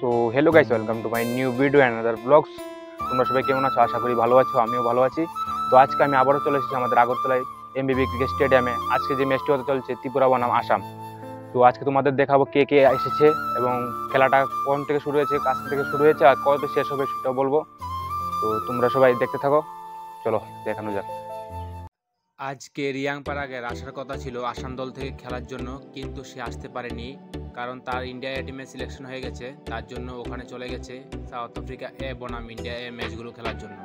So hello guys, welcome to my new video and other vlogs. তোমরা সবাই কেমন আছো? আশা করি ভালো আছো, আমিও ভালো আছি। তো আজকে আমি আবারও চলে এসেছি আমাদের আগরতলায় এমবিবি ক্রিকেট স্টেডিয়ামে। আজকে যে ম্যাচটি হতে চলছে ত্রিপুরা বনাম আসাম। তো আজকে তোমাদের দেখাবো কে কে এসেছে এবং খেলাটা কোন থেকে শুরু হয়েছে, কাছ থেকে শুরু হয়েছে আর কবে শেষ হবে সেটাও বলবো। তো তোমরা সবাই দেখতে থাকো, চলো দেখানো যাক। আজকে রিয়াং পারাগের আসার কথা ছিল আসাম দল থেকে খেলার জন্য, কিন্তু সে আসতে পারেনি কারণ তার ইন্ডিয়া টিমে সিলেকশন হয়ে গেছে। তার জন্য ওখানে চলে গেছে সাউথ আফ্রিকা বনাম ইন্ডিয়া ম্যাচগুলো খেলার জন্য।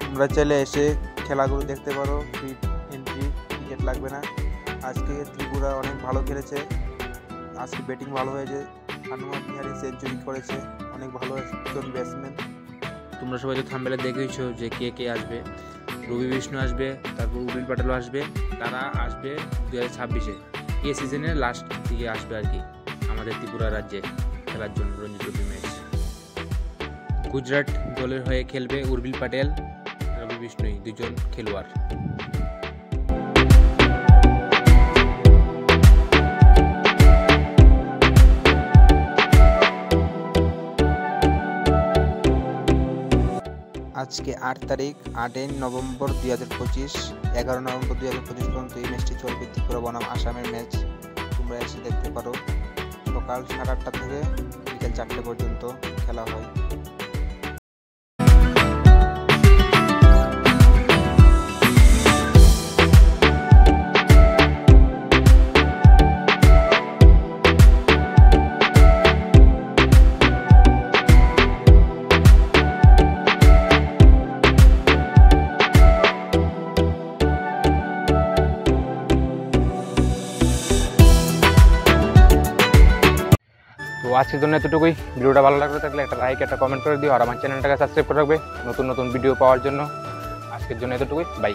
তোমরা চাইলে এসে খেলাগুলো দেখতে পারো, ফ্রি এন্ট্রি, টিকিট লাগবে না। আজকে ত্রিপুরা অনেক ভালো খেলেছে, আজকে ব্যাটিং ভালো হয়েছে। হনুমান বিহারি সেঞ্চুরি করেছে, অনেক ভালো একজন ব্যাটসম্যান। তোমরা সবাই তো থাম্বনেলে দেখেছো যে কে কে আসবে। রবি বিষ্ণু আসবে, তারপর উর্বিল প্যাটেলও আসবে। তারা আসবে 2026-এ এই সিজনের লাস্ট দিকে আসবে আর কি আমাদের ত্রিপুরা রাজ্যে খেলার জন্য রঞ্জি ট্রফি ম্যাচ। গুজরাট দলের হয়ে খেলবে উর্বিল প্যাটেল, রবি বিষ্ণুই, দুজন খেলোয়াড়। আজকে 8 তারিখ, 8 নভেম্বর 2025, 11 নভেম্বর 2025 পর্যন্ত এই ম্যাচটি চলবে। ত্রিপুরা বনাম আসামের ম্যাচ তোমরা এসে দেখতে পারো। সকাল 8:30 থেকে বিকেল 4টে পর্যন্ত খেলা হয়। তো আজকের জন্য এতটুকুই। ভিডিওটা ভালো লাগলে থাকলে একটা লাইক, একটা কমেন্ট করে দিও আর আমার চ্যানেলটাকে সাবস্ক্রাইব করে রাখবে নতুন নতুন ভিডিও পাওয়ার জন্য। আজকের জন্য এতটুকুই, বাই।